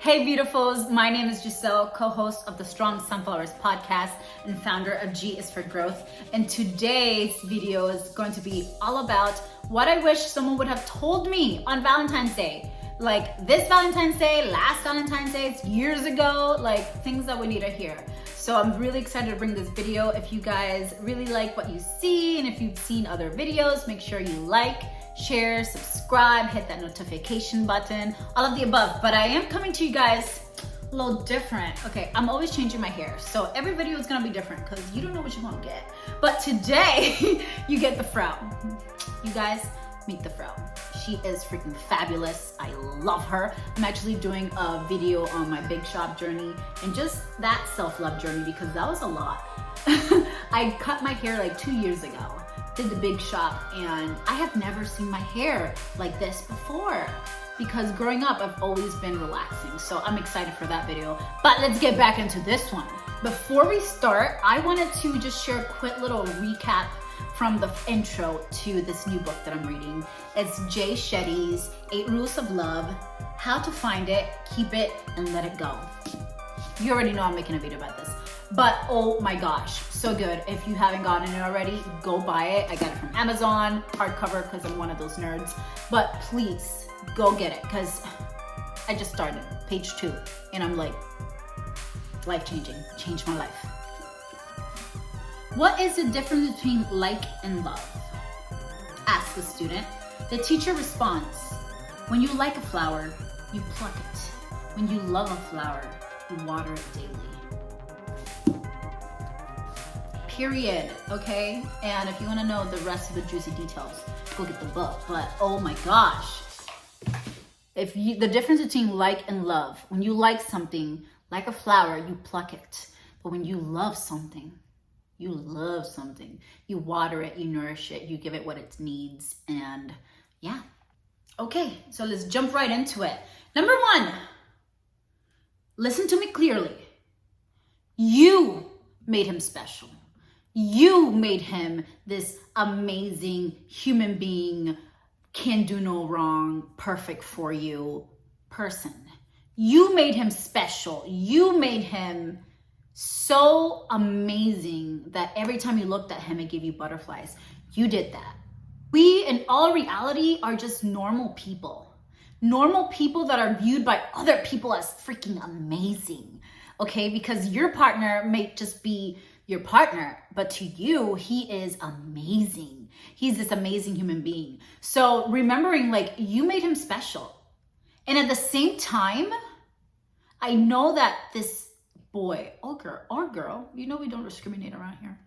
Hey beautifuls, my name is Giselle, co-host of the Strong Sunflowers podcast and founder of G is for Growth. And today's video is going to be all about what I wish someone would have told me on Valentine's Day. Like this Valentine's Day, last Valentine's Day, it's years ago, like things that we need to hear. So I'm really excited to bring this video. If you guys really like what you see and if you've seen other videos, make sure you like, share, subscribe, hit that notification button, all of the above. But I am coming to you guys a little different. Okay, I'm always changing my hair, so every video is gonna be different because you don't know what you're gonna get. But today, you get the fro. You guys, meet the fro. She is freaking fabulous. I love her. I'm actually doing a video on my big shop journey and just that self-love journey because that was a lot. I cut my hair like 2 years ago. Did the big shop and I have never seen my hair like this before because growing up I've always been relaxing, so I'm excited for that video. But let's get back into this one. Before we start, I wanted to just share a quick little recap from the intro to this new book that I'm reading. It's Jay Shetty's 8 Rules of Love, How to Find It, Keep It, and Let It Go. You already know I'm making a video about this, but oh my gosh, so good. If you haven't gotten it already, go buy it. I got it from Amazon, hardcover, because I'm one of those nerds. But please, go get it, because I just started, page 2, and I'm like, life-changing, changed my life. What is the difference between like and love? Asks the student. The teacher responds, when you like a flower, you pluck it. When you love a flower, you water it daily. Period, okay? And if you wanna know the rest of the juicy details, go get the book. But oh my gosh. The difference between like and love, when you like something, like a flower, you pluck it. But when you love something, you water it, you nourish it, you give it what it needs, and yeah. Okay, so let's jump right into it. Number 1, listen to me clearly. You made him special. You made him this amazing human being, can do no wrong, perfect for you person. You made him special. You made him so amazing that every time you looked at him, it gave you butterflies. You did that. We, in all reality, are just normal people. Normal people that are viewed by other people as freaking amazing. Okay, because your partner may just be your partner, but to you, he is amazing. He's this amazing human being. So remembering, like, you made him special. And at the same time, I know that this boy or girl, you know we don't discriminate around here.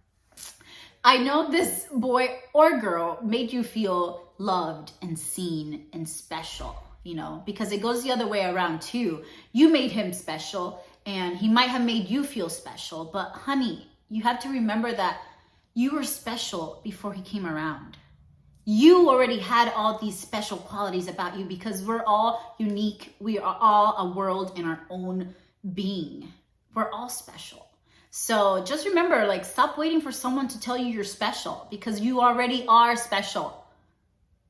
I know this boy or girl made you feel loved and seen and special, you know, because it goes the other way around too. You made him special and he might have made you feel special, but honey, you have to remember that you were special before he came around. You already had all these special qualities about you because we're all unique. We are all a world in our own being. We're all special. So just remember, like, stop waiting for someone to tell you you're special because you already are special.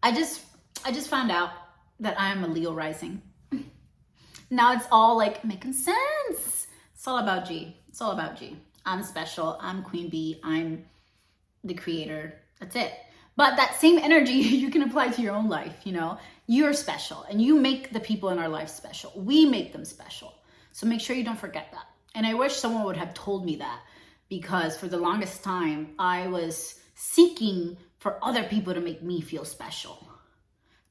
I just found out that I am a Leo rising. Now it's all like making sense. It's all about G. It's all about G. I'm special. I'm Queen Bee. I'm the creator. That's it. But that same energy you can apply to your own life, you know? You're special and you make the people in our life special. We make them special. So make sure you don't forget that. And I wish someone would have told me that because for the longest time, I was seeking for other people to make me feel special,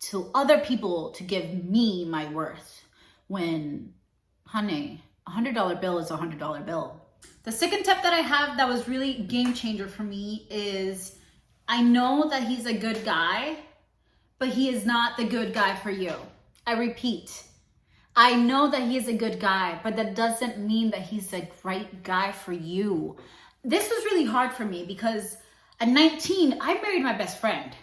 to other people to give me my worth when, honey, $100 bill is a $100 bill. The second tip that I have that was really game changer for me is I know that he's a good guy, but he is not the good guy for you. I repeat. I know that he is a good guy, but that doesn't mean that he's a right guy for you. This was really hard for me because at 19, I married my best friend.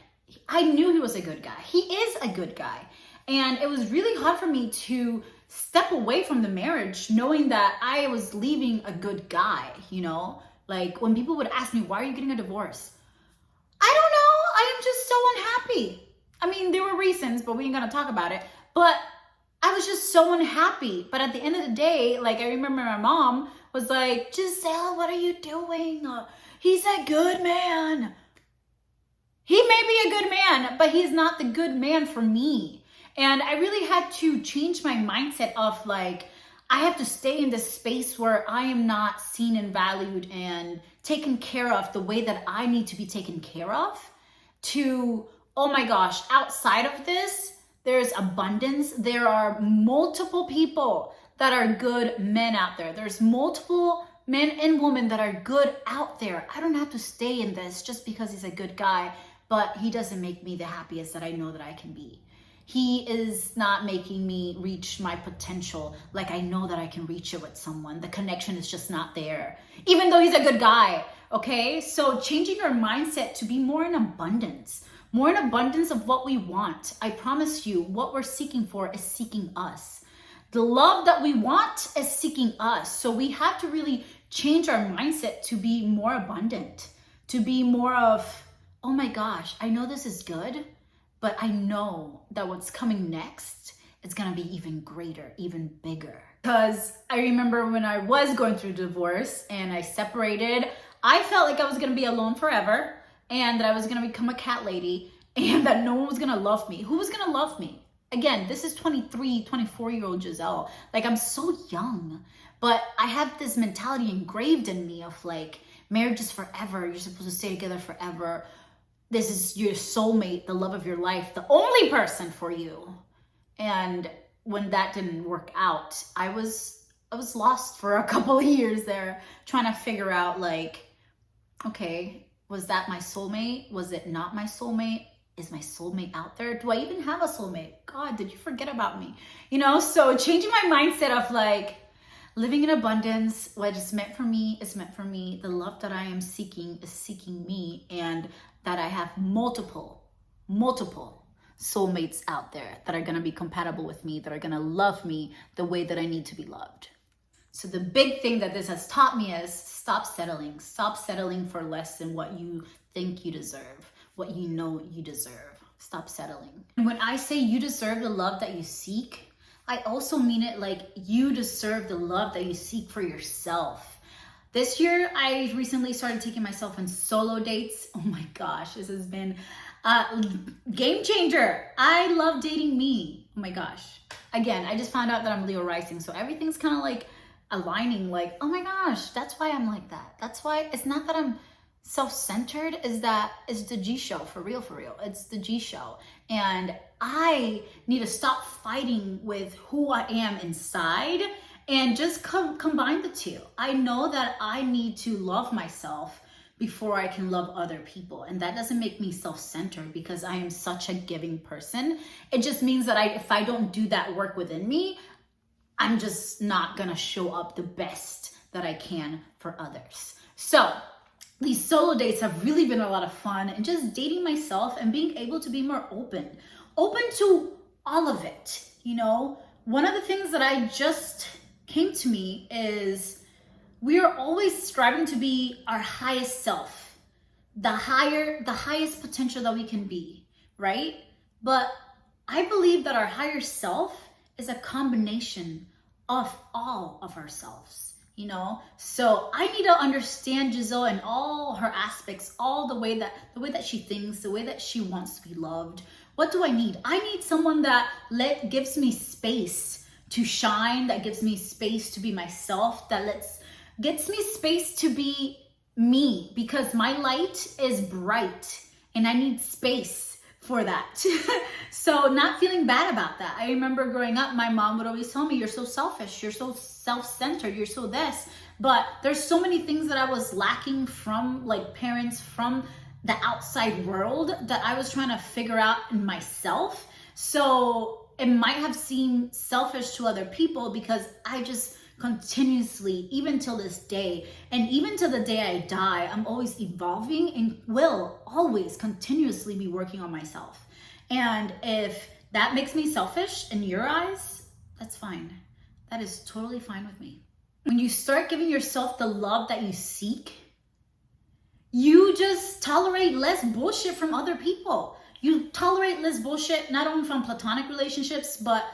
I knew he was a good guy. He is a good guy. And it was really hard for me to step away from the marriage knowing that I was leaving a good guy, you know? Like when people would ask me, why are you getting a divorce? I don't know. I am just so unhappy. I mean, there were reasons, but we ain't gonna talk about it. But I was just so unhappy. But at the end of the day, like, I remember my mom was like, Giselle, what are you doing? He's a good man. He may be a good man, but he's not the good man for me. And I really had to change my mindset of like, I have to stay in this space where I am not seen and valued and taken care of the way that I need to be taken care of, to, oh my gosh, outside of this, there's abundance. There are multiple people that are good men out there. There's multiple men and women that are good out there. I don't have to stay in this just because he's a good guy, but he doesn't make me the happiest that I know that I can be. He is not making me reach my potential like I know that I can reach it with someone. The connection is just not there, even though he's a good guy, okay? So changing your mindset to be more in abundance of what we want. I promise you, what we're seeking for is seeking us. The love that we want is seeking us. So we have to really change our mindset to be more abundant, to be more of, oh my gosh, I know this is good, but I know that what's coming next is gonna be even greater, even bigger. Because I remember when I was going through divorce and I separated, I felt like I was gonna be alone forever and that I was gonna become a cat lady and that no one was gonna love me. Who was gonna love me? Again, this is 23, 24-year-old Giselle. Like, I'm so young, but I have this mentality engraved in me of like, marriage is forever. You're supposed to stay together forever. This is your soulmate, the love of your life, the only person for you. And when that didn't work out, I was lost for a couple of years there, trying to figure out like, okay, was that my soulmate? Was it not my soulmate? Is my soulmate out there? Do I even have a soulmate? God, did you forget about me? You know, so changing my mindset of like, living in abundance, what is meant for me is meant for me. The love that I am seeking is seeking me, and that I have multiple soulmates out there that are gonna be compatible with me, that are gonna love me the way that I need to be loved. So the big thing that this has taught me is stop settling. Stop settling for less than what you think you deserve, what you know you deserve. Stop settling. And when I say you deserve the love that you seek, I also mean it like you deserve the love that you seek for yourself. This year, I recently started taking myself on solo dates. Oh my gosh, this has been a game changer. I love dating me. Oh my gosh. Again, I just found out that I'm Leo rising, so everything's kind of like aligning, like, oh my gosh, that's why I'm like that. That's why it's not that I'm self-centered, is that it's the G show, for real. It's the G show. And I need to stop fighting with who I am inside and just combine the two. I know that I need to love myself before I can love other people. And that doesn't make me self-centered because I am such a giving person. It just means that if I don't do that work within me, I'm just not gonna show up the best that I can for others. So these solo dates have really been a lot of fun, and just dating myself and being able to be more open to all of it. You know, one of the things that I just came to me is we are always striving to be our highest self, the highest potential that we can be, right? But I believe that our higher self is a combination of all of ourselves, you know? So I need to understand Giselle in all her aspects, all the way that she thinks, the way that she wants to be loved. What do I need? I need someone that gives me space to shine, that gives me space to be myself, that gets me space to be me, because my light is bright and I need space for that. So not feeling bad about that. I remember growing up, my mom would always tell me, you're so selfish, you're so self-centered, you're so this. But there's so many things that I was lacking from like parents, from the outside world, that I was trying to figure out in myself. So it might have seemed selfish to other people because I just continuously, even till this day, and even to the day I die, I'm always evolving and will always continuously be working on myself. And if that makes me selfish in your eyes, that's fine. That is totally fine with me. When you start giving yourself the love that you seek, you just tolerate less bullshit from other people. You tolerate less bullshit, not only from platonic relationships, but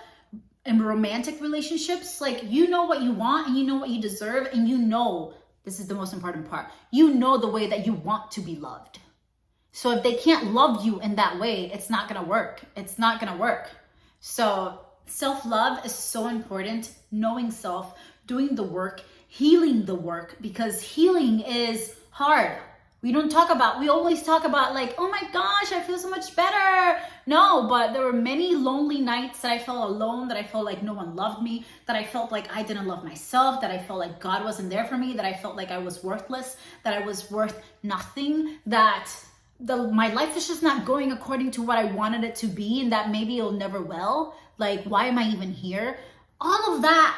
in romantic relationships, like, you know what you want and you know what you deserve, and you know, this is the most important part, you know the way that you want to be loved. So if they can't love you in that way, it's not gonna work. It's not gonna work. So self-love is so important. Knowing self, doing the work, healing the work, because healing is hard. We always talk about like, oh my gosh, I feel so much better. No, but there were many lonely nights that I felt alone, that I felt like no one loved me, that I felt like I didn't love myself, that I felt like God wasn't there for me, that I felt like I was worthless, that I was worth nothing, that my life is just not going according to what I wanted it to be, and that maybe it'll never will. Like, why am I even here? All of that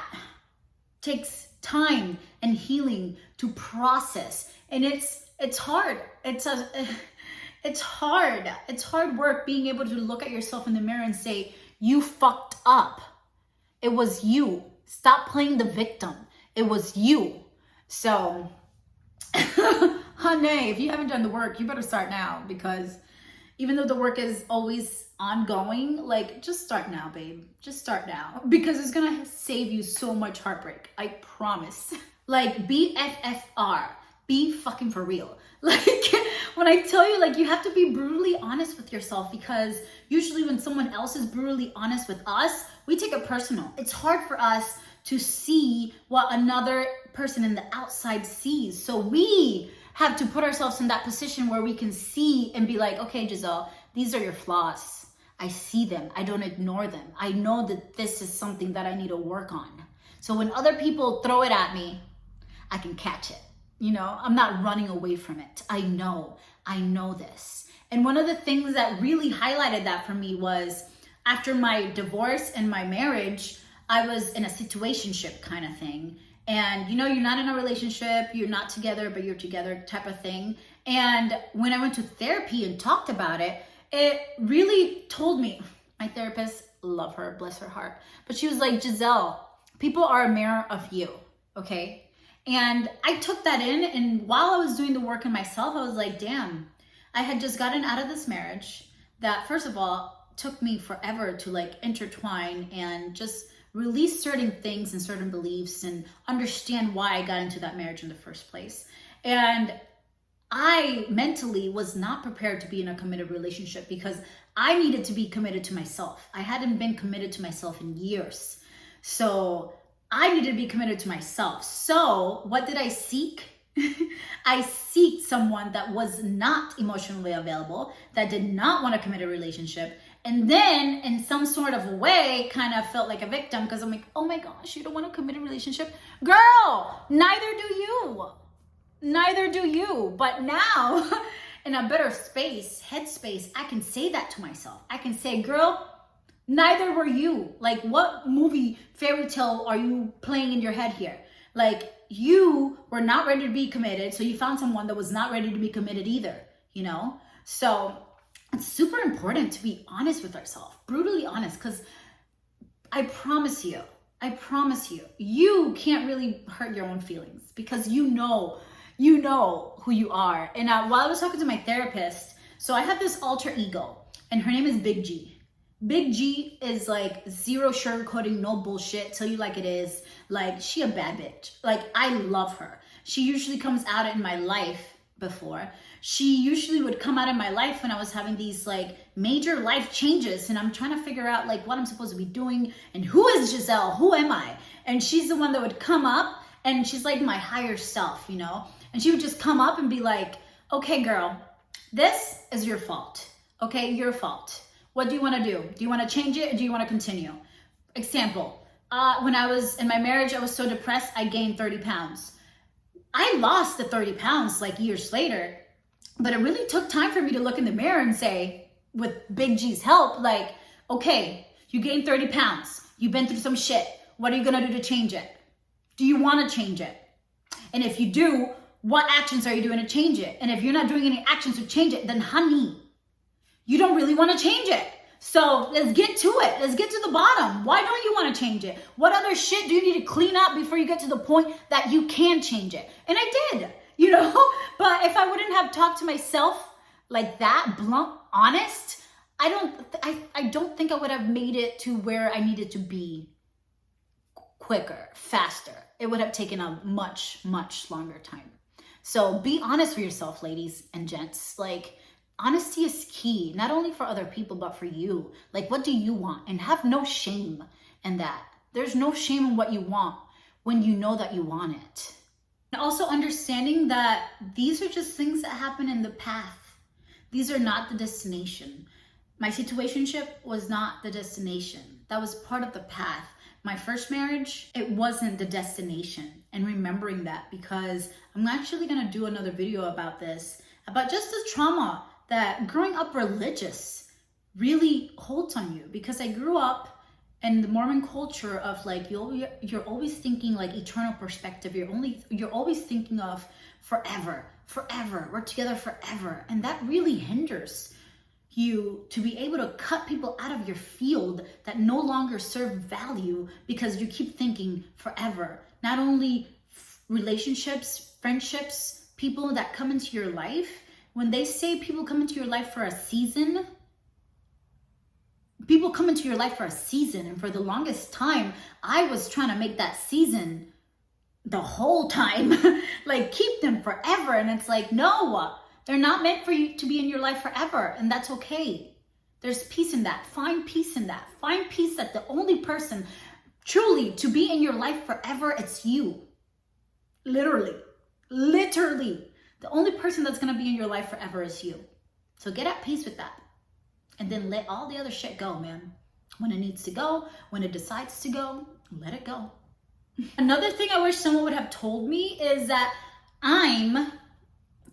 takes time and healing to process. And it's hard. It's hard. It's hard work being able to look at yourself in the mirror and say, you fucked up. It was you. Stop playing the victim. It was you. So, honey, if you haven't done the work, you better start now, because even though the work is always ongoing, like, just start now, babe. Just start now, because it's gonna save you so much heartbreak. I promise. Like, BFFR. Be fucking for real. Like, when I tell you, like, you have to be brutally honest with yourself, because usually when someone else is brutally honest with us, we take it personal. It's hard for us to see what another person in the outside sees. So we have to put ourselves in that position where we can see and be like, okay, Giselle, these are your flaws. I see them. I don't ignore them. I know that this is something that I need to work on. So when other people throw it at me, I can catch it. You know, I'm not running away from it. I know this. And one of the things that really highlighted that for me was after my divorce and my marriage, I was in a situationship kind of thing. And, you know, you're not in a relationship, you're not together, but you're together type of thing. And when I went to therapy and talked about it, it really told me, my therapist, love her, bless her heart, but she was like, Giselle, people are a mirror of you, okay? And I took that in, and while I was doing the work in myself, I was like, damn, I had just gotten out of this marriage that, first of all, took me forever to like intertwine and just release certain things and certain beliefs and understand why I got into that marriage in the first place. And I mentally was not prepared to be in a committed relationship, because I needed to be committed to myself. I hadn't been committed to myself in years. So I needed to be committed to myself. So what did I seek? I seeked someone that was not emotionally available, that did not want to commit a relationship. And then in some sort of way, kind of felt like a victim, because I'm like, oh my gosh, you don't want to commit a relationship? Girl, neither do you. Neither do you. But now in a better space, headspace, I can say that to myself. I can say, girl, neither were you. Like, what movie fairy tale are you playing in your head here? Like, you were not ready to be committed, so you found someone that was not ready to be committed either, you know? So it's super important to be honest with ourselves, brutally honest, because I promise you, you can't really hurt your own feelings, because you know who you are. And while I was talking to my therapist, so I have this alter ego, and her name is Big G. Big G is like zero sugarcoating, no bullshit, tell you like it is. Like, she a bad bitch. Like, I love her. She usually comes out in my life before. She usually would come out in my life when I was having these like major life changes, and I'm trying to figure out like what I'm supposed to be doing and who is Giselle, who am I? And she's the one that would come up, and she's like my higher self, you know? And she would just come up and be like, okay, girl, this is your fault. Okay, your fault. What do you want to do? Do you want to change it, or do you want to continue? Example, when I was in my marriage, I was so depressed, I gained 30 pounds. I lost the 30 pounds like years later, but it really took time for me to look in the mirror and say, with Big G's help, like, okay, you gained 30 pounds. You've been through some shit. What are you going to do to change it? Do you want to change it? And if you do, what actions are you doing to change it? And if you're not doing any actions to change it, then honey, you don't really want to change it. So let's get to it. Let's get to the bottom. Why don't you want to change it? What other shit do you need to clean up before you get to the point that you can change it? And I did, you know, but if I wouldn't have talked to myself like that, blunt, honest, I don't think I would have made it to where I needed to be quicker, faster. It would have taken a much, much longer time. So be honest with yourself, ladies and gents. Like, honesty is key, not only for other people, but for you. Like, what do you want? And have no shame in that. There's no shame in what you want when you know that you want it. And also understanding that these are just things that happen in the path. These are not the destination. My situationship was not the destination. That was part of the path. My first marriage, it wasn't the destination. And remembering that, because I'm actually gonna do another video about this, about just the trauma that growing up religious really holds on you. Because I grew up in the Mormon culture of like, you're always thinking like eternal perspective. You're always thinking of forever, we're together forever. And that really hinders you to be able to cut people out of your field that no longer serve value because you keep thinking forever. Not only relationships, friendships, people that come into your life. When they say people come into your life for a season, people come into your life for a season. And for the longest time, I was trying to make that season the whole time, like keep them forever. And it's like, no, they're not meant for you to be in your life forever. And that's okay. There's peace in that. Find peace in that. Find peace that the only person truly to be in your life forever, it's you. Literally. The only person that's going to be in your life forever is you. So get at peace with that. And then let all the other shit go, man. When it needs to go, when it decides to go, let it go. Another thing I wish someone would have told me is that I'm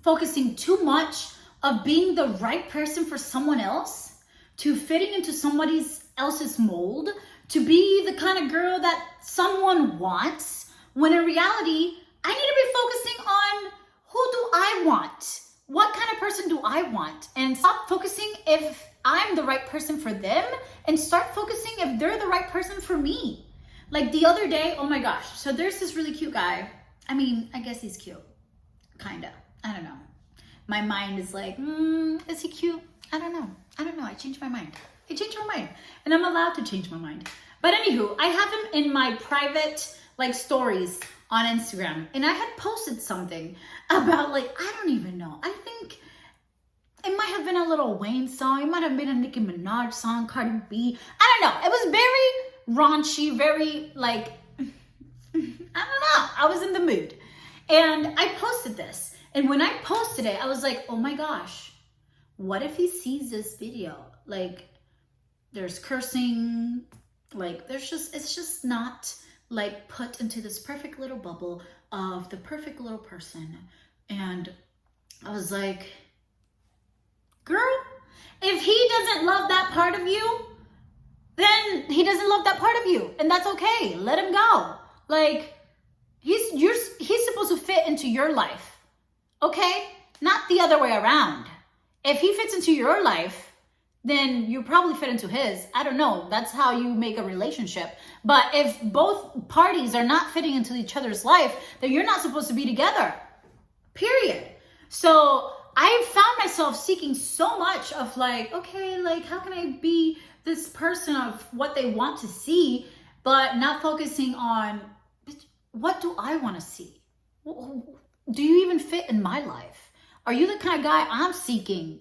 focusing too much of being the right person for someone else, to fitting into somebody else's mold, to be the kind of girl that someone wants, when in reality, I need to be focusing on who do I want? What kind of person do I want? And stop focusing if I'm the right person for them, and start focusing if they're the right person for me. Like the other day, oh my gosh. So there's this really cute guy. I mean, I guess he's cute. Kinda. I don't know. My mind is like, is he cute? I don't know. I changed my mind. And I'm allowed to change my mind. But anywho, I have him in my private like stories on Instagram. And I had posted something about like, I don't even know. I think it might have been a Lil Wayne song. It might have been a Nicki Minaj song, Cardi B. I don't know. It was very raunchy, very like, I don't know. I was in the mood. And I posted this. And when I posted it, I was like, oh my gosh, what if he sees this video? Like, there's cursing, like, it's just not like put into this perfect little bubble of the perfect little person. And I was like, girl, if he doesn't love that part of you, then he doesn't love that part of you. And that's okay. Let him go. Like, he's supposed to fit into your life. Okay? Not the other way around. If he fits into your life, then you probably fit into his. I don't know. That's how you make a relationship. But if both parties are not fitting into each other's life, then you're not supposed to be together. Period. So I found myself seeking so much of like, okay, like how can I be this person of what they want to see, but not focusing on what do I want to see? Do you even fit in my life? Are you the kind of guy I'm seeking?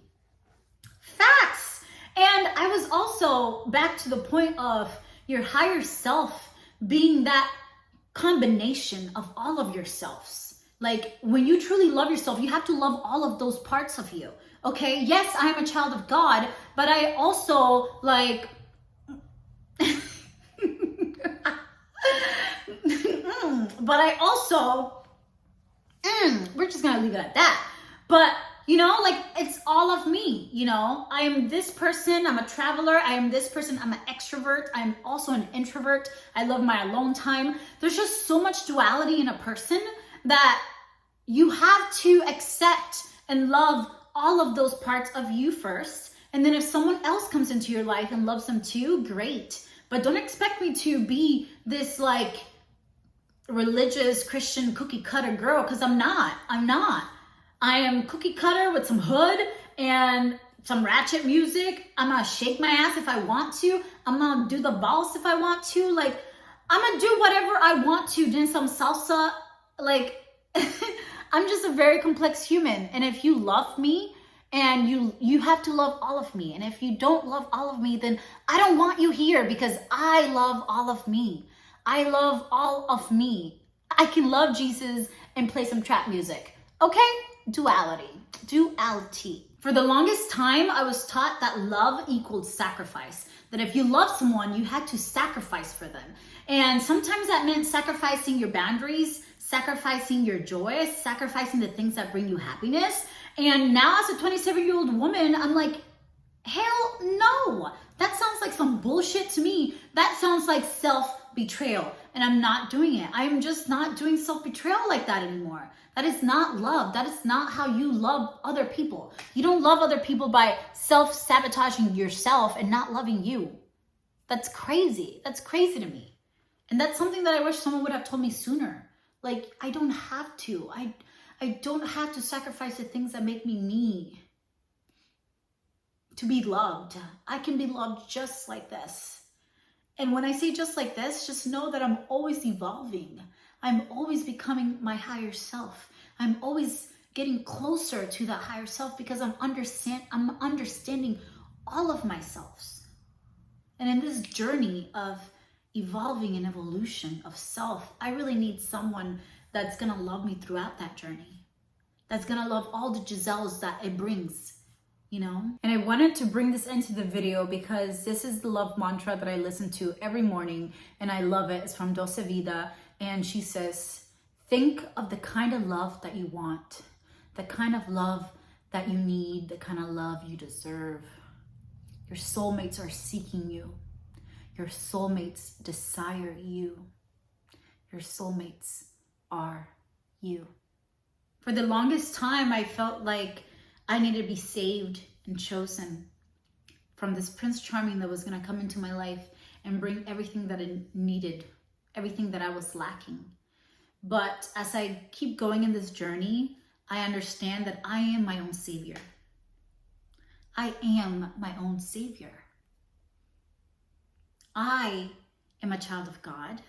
Facts. And I was also back to the point of your higher self being that combination of all of yourselves. Like when you truly love yourself, you have to love all of those parts of you. Okay. Yes, I am a child of God, but I also like, we're just gonna leave it at that. But you know, like it's all of me, you know, I am this person, I'm a traveler, I am this person, I'm an extrovert, I'm also an introvert, I love my alone time. There's just so much duality in a person that you have to accept and love all of those parts of you first. And then if someone else comes into your life and loves them too, great. But don't expect me to be this like religious Christian cookie cutter girl, because I'm not. I am cookie cutter with some hood and some ratchet music. I'm gonna shake my ass if I want to. I'm gonna do the valse if I want to. Like, I'm gonna do whatever I want to, dance some salsa. Like, I'm just a very complex human. And if you love me, and you have to love all of me. And if you don't love all of me, then I don't want you here, because I love all of me. I love all of me. I can love Jesus and play some trap music. Okay? Duality. For the longest time, I was taught that love equaled sacrifice. That if you love someone, you had to sacrifice for them. And sometimes that meant sacrificing your boundaries, sacrificing your joy, sacrificing the things that bring you happiness. And now as a 27-year-old woman, I'm like, hell no. That sounds like some bullshit to me. That sounds like self-betrayal. And I'm not doing it. I'm just not doing self-betrayal like that anymore. That is not love. That is not how you love other people. You don't love other people by self-sabotaging yourself and not loving you. That's crazy. That's crazy to me. And that's something that I wish someone would have told me sooner. Like, I don't have to. I don't have to sacrifice the things that make me to be loved. I can be loved just like this. And when I say just like this, just know that I'm always evolving. I'm always becoming my higher self. I'm always getting closer to that higher self, because I'm understanding all of myself. And in this journey of evolving and evolution of self, I really need someone that's gonna love me throughout that journey. That's gonna love all the Giselles that it brings, you know? And I wanted to bring this into the video because this is the love mantra that I listen to every morning, and I love it. It's from Doce Vida, and she says, think of the kind of love that you want, the kind of love that you need, the kind of love you deserve. Your soulmates are seeking you. Your soulmates desire you. Your soulmates are you. For the longest time, I felt like I needed to be saved and chosen from this Prince Charming that was going to come into my life and bring everything that I needed, everything that I was lacking. But as I keep going in this journey, I understand that I am my own savior. I am my own savior. I am a child of God.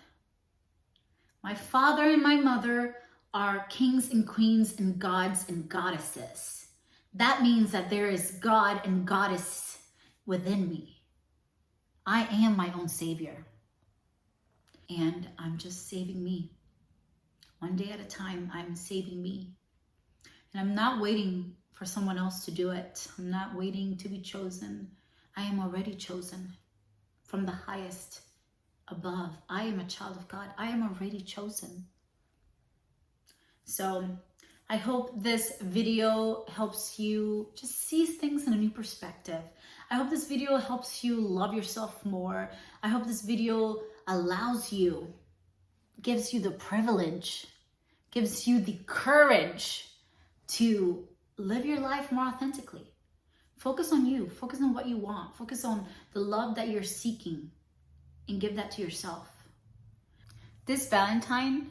My father and my mother are kings and queens and gods and goddesses. That means that there is God and goddess within me. I am my own savior. And I'm just saving me. One day at a time, I'm saving me. And I'm not waiting for someone else to do it. I'm not waiting to be chosen. I am already chosen from the highest above. I am a child of God. I am already chosen. So I hope this video helps you just see things in a new perspective. I hope this video helps you love yourself more. I hope this video allows you, gives you the privilege, gives you the courage to live your life more authentically. Focus on you. Focus on what you want. Focus on the love that you're seeking and give that to yourself. This Valentine,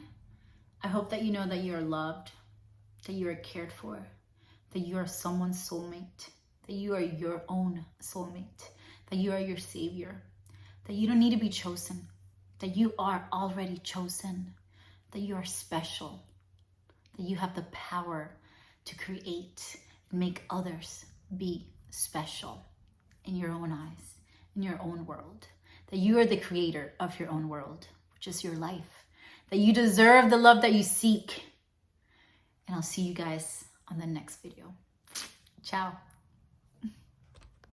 I hope that you know that you're loved, that you are cared for, that you are someone's soulmate, that you are your own soulmate, that you are your savior, that you don't need to be chosen, that you are already chosen, that you are special, that you have the power to create and make others be special in your own eyes, in your own world, that you are the creator of your own world, which is your life, that you deserve the love that you seek. And I'll see you guys on the next video. Ciao.